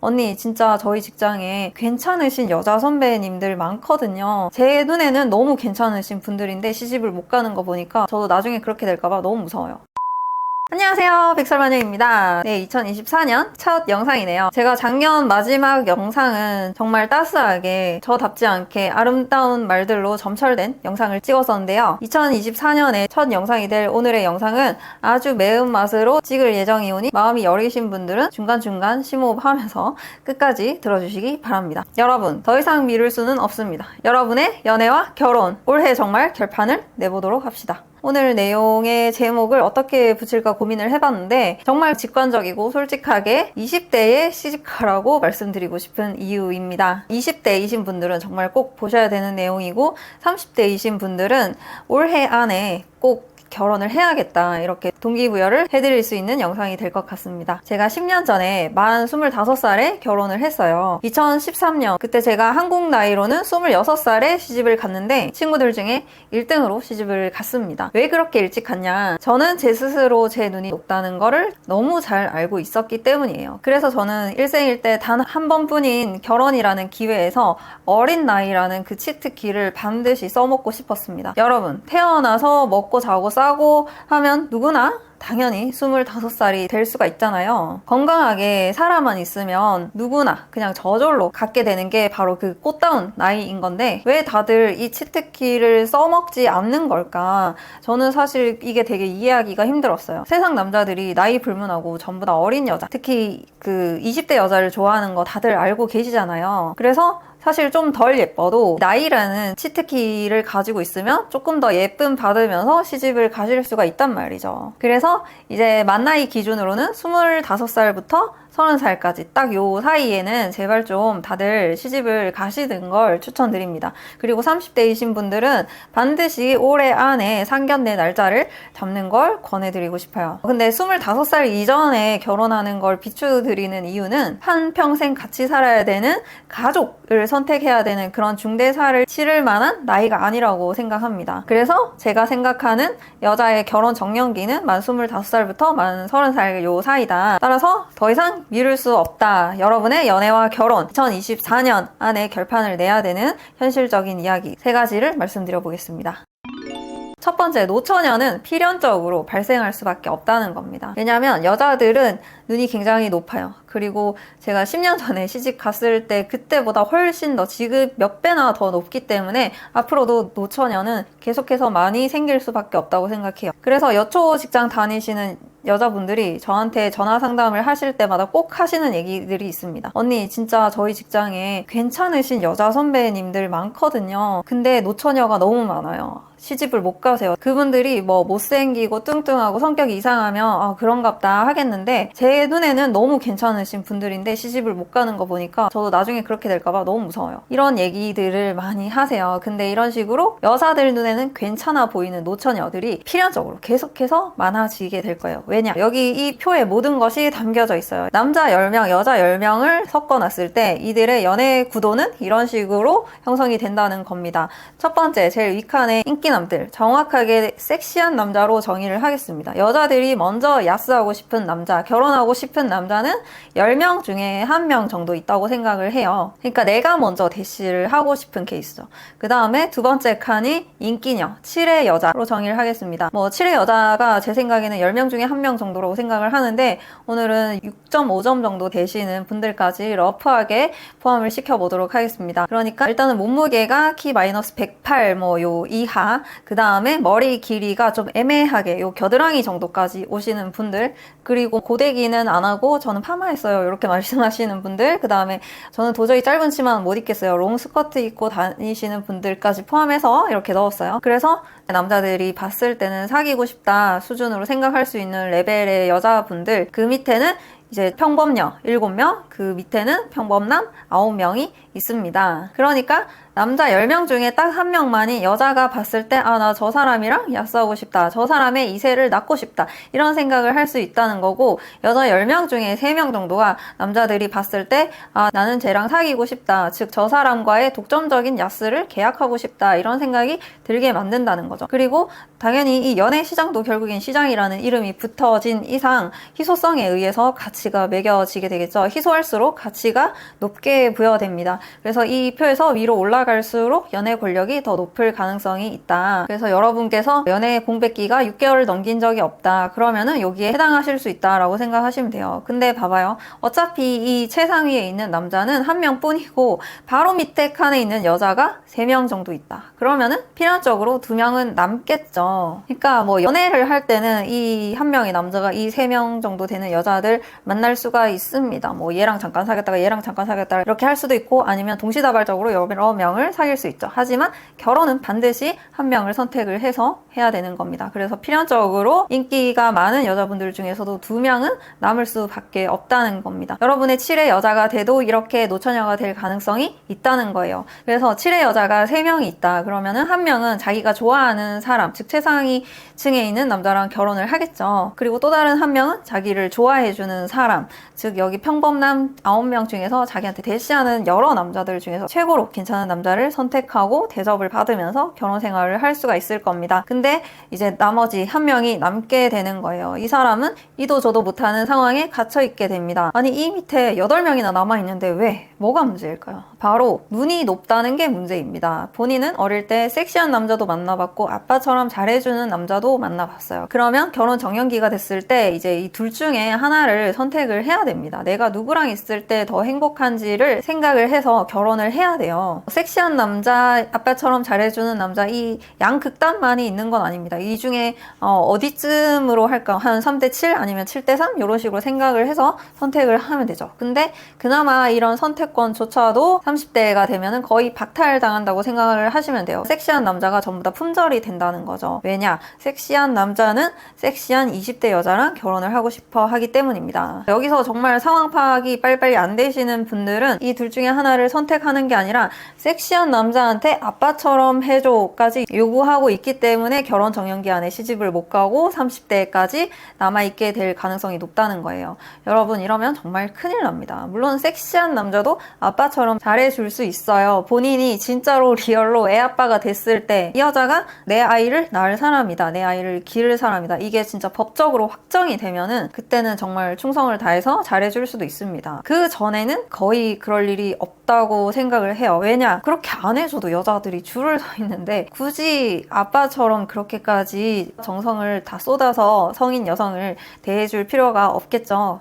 언니, 진짜 저희 직장에 괜찮으신 여자 선배님들 많거든요. 제 눈에는 너무 괜찮으신 분들인데 시집을 못 가는 거 보니까 저도 나중에 그렇게 될까봐 너무 무서워요. 안녕하세요, 백설마녀입니다. 네, 2024년 첫 영상이네요. 제가 작년 마지막 영상은 정말 따스하게 저답지 않게 아름다운 말들로 점철된 영상을 찍었었는데요. 2024년의 첫 영상이 될 오늘의 영상은 아주 매운맛으로 찍을 예정이오니 마음이 여리신 분들은 중간중간 심호흡하면서 끝까지 들어주시기 바랍니다. 여러분, 더 이상 미룰 수는 없습니다. 여러분의 연애와 결혼, 올해 정말 결판을 내보도록 합시다. 오늘 내용의 제목을 어떻게 붙일까 고민을 해봤는데 정말 직관적이고 솔직하게 20대에 시집가라고 말씀드리고 싶은 이유입니다. 20대이신 분들은 정말 꼭 보셔야 되는 내용이고 30대이신 분들은 올해 안에 꼭 결혼을 해야겠다 이렇게 동기부여를 해드릴 수 있는 영상이 될 것 같습니다. 제가 10년 전에 만 25살에 결혼을 했어요. 2013년 그때 제가 한국 나이로는 26살에 시집을 갔는데 친구들 중에 1등으로 시집을 갔습니다. 왜 그렇게 일찍 갔냐? 저는 제 스스로 제 눈이 높다는 거를 너무 잘 알고 있었기 때문이에요. 그래서 저는 일생일대 단 한 번뿐인 결혼이라는 기회에서 어린 나이라는 그 치트키를 반드시 써먹고 싶었습니다. 여러분, 태어나서 먹고 자고 싸고 하면 누구나 당연히 25살이 될 수가 있잖아요. 건강하게 살아만 있으면 누구나 그냥 저절로 갖게 되는 게 바로 그 꽃다운 나이인 건데 왜 다들 이 치트키를 써먹지 않는 걸까? 저는 사실 이게 되게 이해하기가 힘들었어요. 세상 남자들이 나이 불문하고 전부 다 어린 여자, 특히 그 20대 여자를 좋아하는 거 다들 알고 계시잖아요. 그래서 사실 좀 덜 예뻐도 나이라는 치트키를 가지고 있으면 조금 더 예쁨 받으면서 시집을 가실 수가 있단 말이죠. 그래서 이제 만 나이 기준으로는 25살부터 30살까지 딱 요 사이에는 제발 좀 다들 시집을 가시는 걸 추천드립니다. 그리고 30대이신 분들은 반드시 올해 안에 상견례 날짜를 잡는 걸 권해드리고 싶어요. 근데 25살 이전에 결혼하는 걸 비추드리는 이유는 한평생 같이 살아야 되는 가족을 선택해야 되는 그런 중대사를 치를 만한 나이가 아니라고 생각합니다. 그래서 제가 생각하는 여자의 결혼 정년기는 만 25살부터 만 30살 요 사이다. 따라서 더 이상 미룰 수 없다. 여러분의 연애와 결혼 2024년 안에 결판을 내야 되는 현실적인 이야기 3가지를 말씀드려 보겠습니다. 첫 번째, 노처녀는 필연적으로 발생할 수밖에 없다는 겁니다. 왜냐하면 여자들은 눈이 굉장히 높아요. 그리고 제가 10년 전에 시집 갔을 때 그때보다 훨씬 더 지금 몇 배나 더 높기 때문에 앞으로도 노처녀는 계속해서 많이 생길 수밖에 없다고 생각해요. 그래서 여초 직장 다니시는 여자분들이 저한테 전화 상담을 하실 때마다 꼭 하시는 얘기들이 있습니다. 언니, 진짜 저희 직장에 괜찮으신 여자 선배님들 많거든요. 근데 노처녀가 너무 많아요. 시집을 못 가세요. 그분들이 뭐 못생기고 뚱뚱하고 성격이 이상하면 아 그런갑다 하겠는데 제 눈에는 너무 괜찮으신 분들인데 시집을 못 가는 거 보니까 저도 나중에 그렇게 될까봐 너무 무서워요. 이런 얘기들을 많이 하세요. 근데 이런 식으로 여자들 눈에는 괜찮아 보이는 노처녀들이 필연적으로 계속해서 많아지게 될 거예요. 왜냐? 여기 이 표에 모든 것이 담겨져 있어요. 남자 10명, 여자 10명을 섞어놨을 때 이들의 연애 구도는 이런 식으로 형성이 된다는 겁니다. 첫 번째, 제일 윗칸에 인기남들, 정확하게 섹시한 남자로 정의를 하겠습니다. 여자들이 먼저 야스하고 싶은 남자, 결혼하고 싶은 남자는 10명 중에 1명 정도 있다고 생각을 해요. 그러니까 내가 먼저 대시를 하고 싶은 케이스죠. 그 다음에 두 번째 칸이 인기녀, 7의 여자로 정의를 하겠습니다. 뭐 7의 여자가 제 생각에는 10명 중에 1명 정도라고 생각을 하는데 오늘은 6.5점 정도 되시는 분들까지 러프하게 포함을 시켜보도록 하겠습니다. 그러니까 일단은 몸무게가 키 마이너스 108 뭐 요 이하, 그 다음에 머리 길이가 좀 애매하게 요 겨드랑이 정도까지 오시는 분들, 그리고 고데기는 안 하고 저는 파마했어요 이렇게 말씀하시는 분들, 그 다음에 저는 도저히 짧은 치마는 못 입겠어요 롱 스커트 입고 다니시는 분들까지 포함해서 이렇게 넣었어요. 그래서 남자들이 봤을 때는 사귀고 싶다 수준으로 생각할 수 있는 레벨의 여자분들, 그 밑에는 이제 평범녀 7명, 그 밑에는 평범남 9명이 있습니다. 그러니까 남자 10명 중에 딱 한 명만이 여자가 봤을 때 아, 나 저 사람이랑 야스하고 싶다. 저 사람의 이세를 낳고 싶다. 이런 생각을 할 수 있다는 거고, 여자 10명 중에 3명 정도가 남자들이 봤을 때 아, 나는 쟤랑 사귀고 싶다. 즉, 저 사람과의 독점적인 야스를 계약하고 싶다. 이런 생각이 들게 만든다는 거죠. 그리고 당연히 이 연애 시장도 결국엔 시장이라는 이름이 붙어진 이상 희소성에 의해서 가치가 매겨지게 되겠죠. 희소할수록 가치가 높게 부여됩니다. 그래서 이 표에서 위로 올라갈수록 연애 권력이 더 높을 가능성이 있다. 그래서 여러분께서 연애 공백기가 6개월을 넘긴 적이 없다. 그러면은 여기에 해당하실 수 있다라고 생각하시면 돼요. 근데 봐봐요. 어차피 이 최상위에 있는 남자는 한 명뿐이고 바로 밑에 칸에 있는 여자가 3명 정도 있다. 그러면은 필연적으로 2명은 남겠죠. 그러니까 뭐 연애를 할 때는 이 한 명의 남자가 이 3명 정도 되는 여자들 만날 수가 있습니다. 뭐 얘랑 잠깐 사귀었다가 얘랑 잠깐 사귀었다가 이렇게 할 수도 있고, 아니면 동시다발적으로 여러 명을 사귈 수 있죠. 하지만 결혼은 반드시 한 명을 선택을 해서 해야 되는 겁니다. 그래서 필연적으로 인기가 많은 여자분들 중에서도 2명은 남을 수밖에 없다는 겁니다. 여러분의 7의 여자가 돼도 이렇게 노처녀가 될 가능성이 있다는 거예요. 그래서 7의 여자가 3명이 있다. 그러면은 한 명은 자기가 좋아하는 사람, 즉 최상위 층에 있는 남자랑 결혼을 하겠죠. 그리고 또 다른 한 명은 자기를 좋아해주는 사람, 즉 여기 평범남 9명 중에서 자기한테 대시하는 여러 남자들 중에서 최고로 괜찮은 남자를 선택하고 대접을 받으면서 결혼 생활을 할 수가 있을 겁니다. 근데 이제 나머지 한 명이 남게 되는 거예요. 이 사람은 이도 저도 못하는 상황에 갇혀 있게 됩니다. 아니, 이 밑에 8명이나 남아있는데 왜? 뭐가 문제일까요? 바로 눈이 높다는 게 문제입니다. 본인은 어릴 때 섹시한 남자도 만나봤고 아빠처럼 잘해주는 남자도 만나봤어요. 그러면 결혼 정년기가 됐을 때 이제 이 둘 중에 하나를 선택을 해야 됩니다. 내가 누구랑 있을 때 더 행복한지를 생각을 해서 결혼을 해야 돼요. 섹시한 남자, 아빠처럼 잘해주는 남자, 이 양극단만이 있는 건 아닙니다. 이 중에 어디쯤으로 할까? 한 3대7 아니면 7대3 이런 식으로 생각을 해서 선택을 하면 되죠. 근데 그나마 이런 선택권조차도 30대가 되면은 거의 박탈당한다고 생각을 하시면 돼요. 섹시한 남자가 전부 다 품절이 된다는 거죠. 왜냐? 섹시한 남자는 섹시한 20대 여자랑 결혼을 하고 싶어 하기 때문입니다. 여기서 정말 상황 파악이 빨리빨리 안 되시는 분들은 이 둘 중에 하나를 선택하는 게 아니라 섹시한 남자한테 아빠처럼 해줘까지 요구하고 있기 때문에 결혼 정년기 안에 시집을 못 가고 30대까지 남아있게 될 가능성이 높다는 거예요. 여러분, 이러면 정말 큰일 납니다. 물론 섹시한 남자도 아빠처럼 잘해줄 수 있어요. 본인이 진짜로 리얼로 애아빠가 됐을 때 이 여자가 내 아이를 낳을 사람이다, 내 아이를 기를 사람이다, 이게 진짜 법적으로 확정이 되면은 그때는 정말 충성을 다해서 잘해줄 수도 있습니다. 그 전에는 거의 그럴 일이 없다고 생각을 해요. 왜냐? 그렇게 안 해줘도 여자들이 줄을 서 있는데 굳이 아빠처럼 그렇게까지 정성을 다 쏟아서 성인 여성을 대해줄 필요가 없겠죠.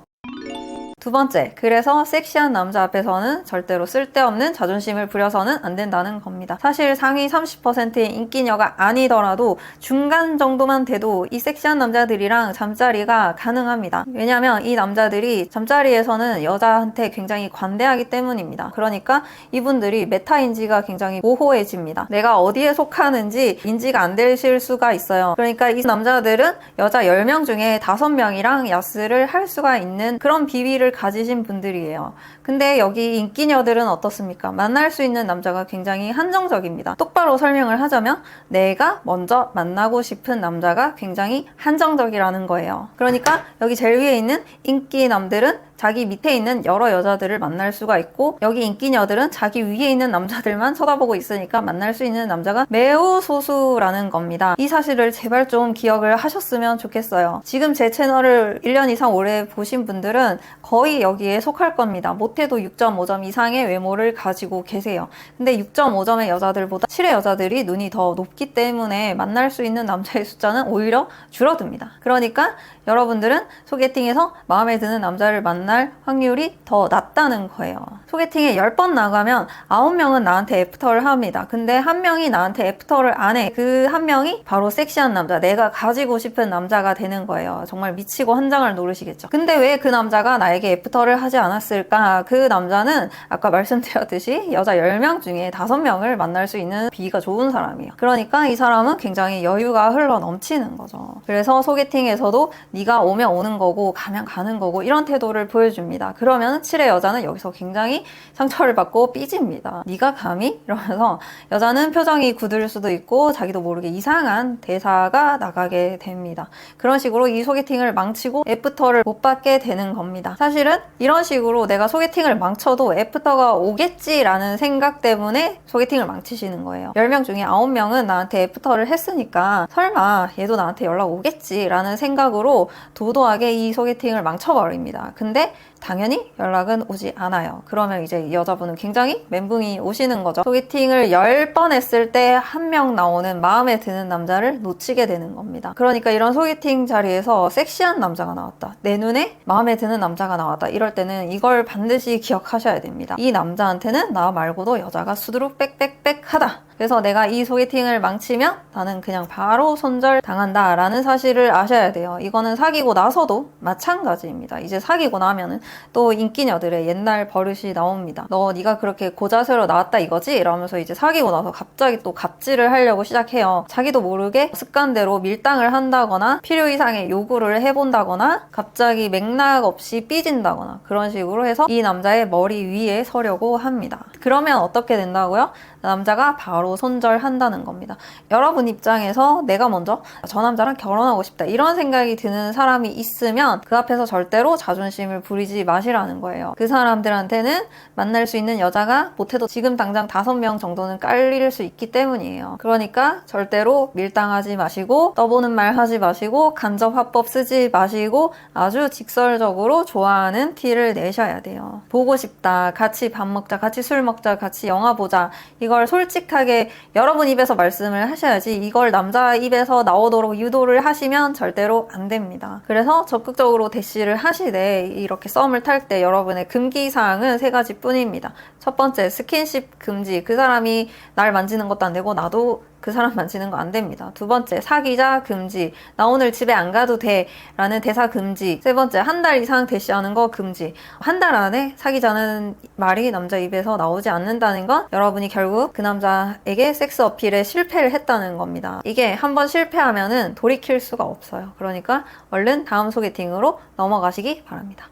두 번째, 그래서 섹시한 남자 앞에서는 절대로 쓸데없는 자존심을 부려서는 안 된다는 겁니다. 사실 상위 30%의 인기녀가 아니더라도 중간 정도만 돼도 이 섹시한 남자들이랑 잠자리가 가능합니다. 왜냐면 이 남자들이 잠자리에서는 여자한테 굉장히 관대하기 때문입니다. 그러니까 이분들이 메타 인지가 굉장히 모호해집니다. 내가 어디에 속하는지 인지가 안 되실 수가 있어요. 그러니까 이 남자들은 여자 10명 중에 5명이랑 야스를 할 수가 있는 그런 비위를 가지신 분들이에요. 근데 여기 인기녀들은 어떻습니까? 만날 수 있는 남자가 굉장히 한정적입니다. 똑바로 설명을 하자면 내가 먼저 만나고 싶은 남자가 굉장히 한정적이라는 거예요. 그러니까 여기 제일 위에 있는 인기남들은 자기 밑에 있는 여러 여자들을 만날 수가 있고, 여기 인기녀들은 자기 위에 있는 남자들만 쳐다보고 있으니까 만날 수 있는 남자가 매우 소수라는 겁니다. 이 사실을 제발 좀 기억을 하셨으면 좋겠어요. 지금 제 채널을 1년 이상 오래 보신 분들은 거의 여기에 속할 겁니다. 못해도 6.5점 이상의 외모를 가지고 계세요. 근데 6.5점의 여자들보다 7의 여자들이 눈이 더 높기 때문에 만날 수 있는 남자의 숫자는 오히려 줄어듭니다. 그러니까 여러분들은 소개팅에서 마음에 드는 남자를 만날 확률이 더 낮다는 거예요. 소개팅에 10번 나가면 9명은 나한테 애프터를 합니다. 근데 한 명이 나한테 애프터를 안 해. 그 한 명이 바로 섹시한 남자, 내가 가지고 싶은 남자가 되는 거예요. 정말 미치고 한장을 노르시겠죠. 근데 왜 그 남자가 나에게 애프터를 하지 않았을까? 그 남자는 아까 말씀드렸듯이 여자 10명 중에 5명을 만날 수 있는 비위가 좋은 사람이에요. 그러니까 이 사람은 굉장히 여유가 흘러 넘치는 거죠. 그래서 소개팅에서도 네가 오면 오는 거고 가면 가는 거고 이런 태도를 보여줍니다. 그러면 7의 여자는 여기서 굉장히 상처를 받고 삐집니다. 네가 감히? 이러면서 여자는 표정이 굳을 수도 있고 자기도 모르게 이상한 대사가 나가게 됩니다. 그런 식으로 이 소개팅을 망치고 애프터를 못 받게 되는 겁니다. 사실은 이런 식으로 내가 소개팅을 망쳐도 애프터가 오겠지라는 생각 때문에 소개팅을 망치시는 거예요. 10명 중에 9명은 나한테 애프터를 했으니까 설마 얘도 나한테 연락 오겠지라는 생각으로 도도하게 이 소개팅을 망쳐버립니다. 근데 당연히 연락은 오지 않아요. 그러면 이제 이 여자분은 굉장히 멘붕이 오시는 거죠. 소개팅을 10번 했을 때 한 명 나오는 마음에 드는 남자를 놓치게 되는 겁니다. 그러니까 이런 소개팅 자리에서 섹시한 남자가 나왔다, 내 눈에 마음에 드는 남자가 나왔다, 이럴 때는 이걸 반드시 기억하셔야 됩니다. 이 남자한테는 나 말고도 여자가 수두룩 빽빽빽 하다. 그래서 내가 이 소개팅을 망치면 나는 그냥 바로 손절 당한다 라는 사실을 아셔야 돼요. 이거는 사귀고 나서도 마찬가지입니다. 이제 사귀고 나면은 또 인기녀들의 옛날 버릇이 나옵니다. 너 네가 그렇게 고자세로 나왔다 이거지? 이러면서 이제 사귀고 나서 갑자기 또 갑질을 하려고 시작해요. 자기도 모르게 습관대로 밀당을 한다거나 필요 이상의 요구를 해본다거나 갑자기 맥락 없이 삐진다거나 그런 식으로 해서 이 남자의 머리 위에 서려고 합니다. 그러면 어떻게 된다고요? 남자가 바로 손절한다는 겁니다. 여러분 입장에서 내가 먼저 저 남자랑 결혼하고 싶다 이런 생각이 드는 사람이 있으면 그 앞에서 절대로 자존심을 부리지 마시라는 거예요. 그 사람들한테는 만날 수 있는 여자가 못해도 지금 당장 5명 정도는 깔릴 수 있기 때문이에요. 그러니까 절대로 밀당하지 마시고 떠보는 말 하지 마시고 간접 화법 쓰지 마시고 아주 직설적으로 좋아하는 티를 내셔야 돼요. 보고 싶다, 같이 밥 먹자, 같이 술 먹자, 같이 영화 보자, 이걸 솔직하게 여러분 입에서 말씀을 하셔야지 이걸 남자 입에서 나오도록 유도를 하시면 절대로 안 됩니다. 그래서 적극적으로 대시를 하시되 이렇게 썸을 탈 때 여러분의 금기사항은 3가지 뿐입니다. 첫 번째, 스킨십 금지. 그 사람이 날 만지는 것도 안 되고 나도 그 사람 만지는 거 안 됩니다. 두 번째, 사귀자 금지. 나 오늘 집에 안 가도 돼 라는 대사 금지. 세 번째, 1달 이상 대시하는 거 금지. 1달 안에 사귀자는 말이 남자 입에서 나오지 않는다는 건 여러분이 결국 그 남자에게 섹스 어필에 실패를 했다는 겁니다. 이게 한번 실패하면은 돌이킬 수가 없어요. 그러니까 얼른 다음 소개팅으로 넘어가시기 바랍니다.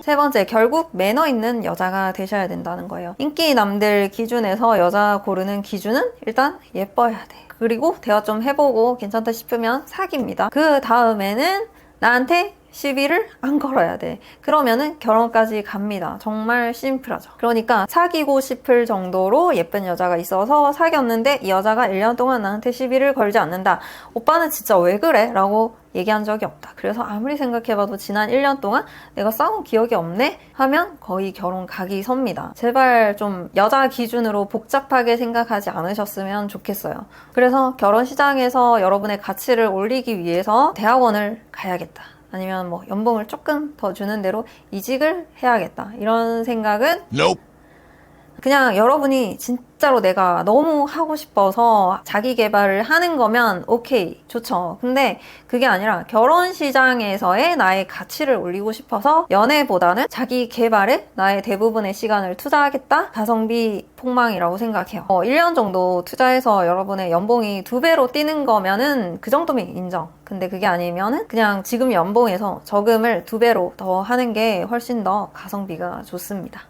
세 번째, 결국 매너 있는 여자가 되셔야 된다는 거예요. 인기 남들 기준에서 여자 고르는 기준은 일단 예뻐야 돼. 그리고 대화 좀 해보고 괜찮다 싶으면 사귀입니다. 그 다음에는 나한테 시비를 안 걸어야 돼. 그러면은 결혼까지 갑니다. 정말 심플하죠. 그러니까 사귀고 싶을 정도로 예쁜 여자가 있어서 사귀었는데 이 여자가 1년 동안 나한테 시비를 걸지 않는다. 오빠는 진짜 왜 그래? 라고 얘기한 적이 없다. 그래서 아무리 생각해봐도 지난 1년 동안 내가 싸운 기억이 없네? 하면 거의 결혼 각이 섭니다. 제발 좀 여자 기준으로 복잡하게 생각하지 않으셨으면 좋겠어요. 그래서 결혼 시장에서 여러분의 가치를 올리기 위해서 대학원을 가야겠다. 아니면 뭐 연봉을 조금 더 주는 대로 이직을 해야겠다. 이런 생각은 Nope. 그냥 여러분이 진짜로 내가 너무 하고 싶어서 자기 개발을 하는 거면 오케이, 좋죠. 근데 그게 아니라 결혼 시장에서의 나의 가치를 올리고 싶어서 연애보다는 자기 개발에 나의 대부분의 시간을 투자하겠다? 가성비 폭망이라고 생각해요. 1년 정도 투자해서 여러분의 연봉이 2배로 뛰는 거면은 그 정도면 인정. 근데 그게 아니면은 그냥 지금 연봉에서 저금을 2배로 더 하는 게 훨씬 더 가성비가 좋습니다.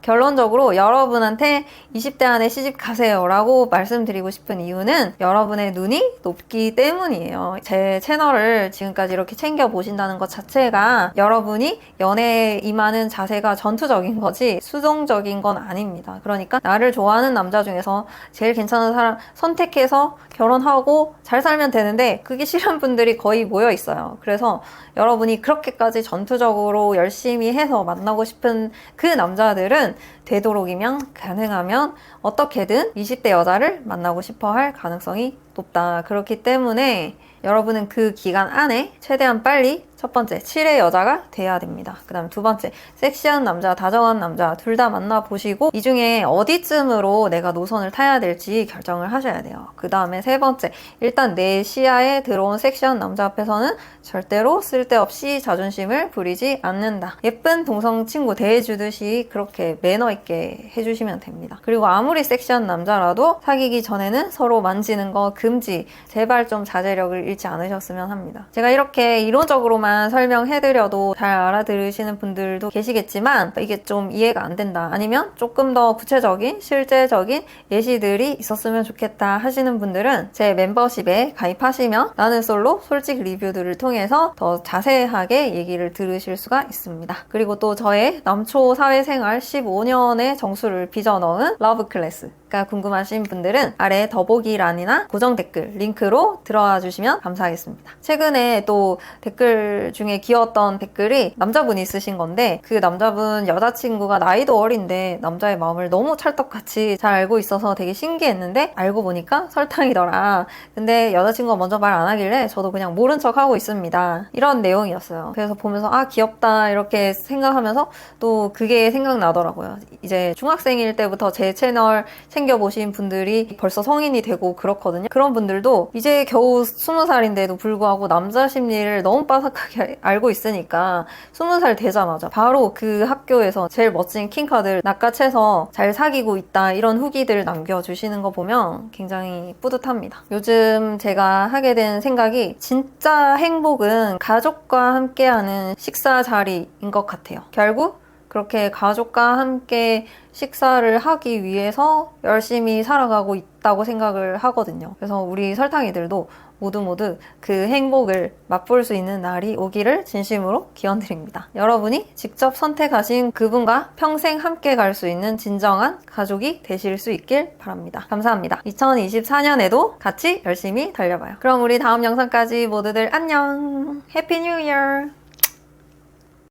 결론적으로 여러분한테 20대 안에 시집 가세요 라고 말씀드리고 싶은 이유는 여러분의 눈이 높기 때문이에요. 제 채널을 지금까지 이렇게 챙겨보신다는 것 자체가 여러분이 연애에 임하는 자세가 전투적인 거지 수동적인 건 아닙니다. 그러니까 나를 좋아하는 남자 중에서 제일 괜찮은 사람 선택해서 결혼하고 잘 살면 되는데 그게 싫은 분들이 거의 모여 있어요. 그래서 여러분이 그렇게까지 전투적으로 열심히 해서 만나고 싶은 그 남자들은 되도록이면 가능하면 어떻게든 20대 여자를 만나고 싶어 할 가능성이 높다. 그렇기 때문에 여러분은 그 기간 안에 최대한 빨리 첫 번째, 7의 여자가 돼야 됩니다. 그 다음 두 번째, 섹시한 남자, 다정한 남자 둘 다 만나보시고 이 중에 어디쯤으로 내가 노선을 타야 될지 결정을 하셔야 돼요. 그 다음에 세 번째, 일단 내 시야에 들어온 섹시한 남자 앞에서는 절대로 쓸데없이 자존심을 부리지 않는다. 예쁜 동성 친구 대해주듯이 그렇게 매너 있게 해주시면 됩니다. 그리고 아무리 섹시한 남자라도 사귀기 전에는 서로 만지는 거 금지. 제발 좀 자제력을 잃지 않으셨으면 합니다. 제가 이렇게 이론적으로만 단어로만 설명해드려도 잘 알아들으시는 분들도 계시겠지만 이게 좀 이해가 안 된다, 아니면 조금 더 구체적인 실제적인 예시들이 있었으면 좋겠다 하시는 분들은 제 멤버십에 가입하시면 나는 솔로 솔직 리뷰들을 통해서 더 자세하게 얘기를 들으실 수가 있습니다. 그리고 또 저의 남초 사회생활 15년의 정수를 빚어넣은 러브 클래스가 궁금하신 분들은 아래 더보기란이나 고정 댓글 링크로 들어와 주시면 감사하겠습니다. 최근에 또 댓글 중에 귀여웠던 댓글이 남자분이 쓰신 건데, 그 남자분 여자친구가 나이도 어린데 남자의 마음을 너무 찰떡같이 잘 알고 있어서 되게 신기했는데 알고 보니까 설탕이더라. 근데 여자친구가 먼저 말 안 하길래 저도 그냥 모른 척 하고 있습니다. 이런 내용이었어요. 그래서 보면서 아, 귀엽다 이렇게 생각하면서 또 그게 생각나더라고요. 이제 중학생일 때부터 제 채널 챙겨보신 분들이 벌써 성인이 되고 그렇거든요. 그런 분들도 이제 겨우 20살인데도 불구하고 남자 심리를 너무 빠삭하게 알고 있으니까 20살 되자마자 바로 그 학교에서 제일 멋진 킹카들 낚아채서 잘 사귀고 있다, 이런 후기들 남겨주시는 거 보면 굉장히 뿌듯합니다. 요즘 제가 하게 된 생각이, 진짜 행복은 가족과 함께하는 식사 자리인 것 같아요. 결국 그렇게 가족과 함께 식사를 하기 위해서 열심히 살아가고 있다고 생각을 하거든요. 그래서 우리 설탕이들도 모두 그 행복을 맛볼 수 있는 날이 오기를 진심으로 기원드립니다. 여러분이 직접 선택하신 그분과 평생 함께 갈 수 있는 진정한 가족이 되실 수 있길 바랍니다. 감사합니다. 2024년에도 같이 열심히 달려봐요. 그럼 우리 다음 영상까지 모두들 안녕! 해피 뉴 이어!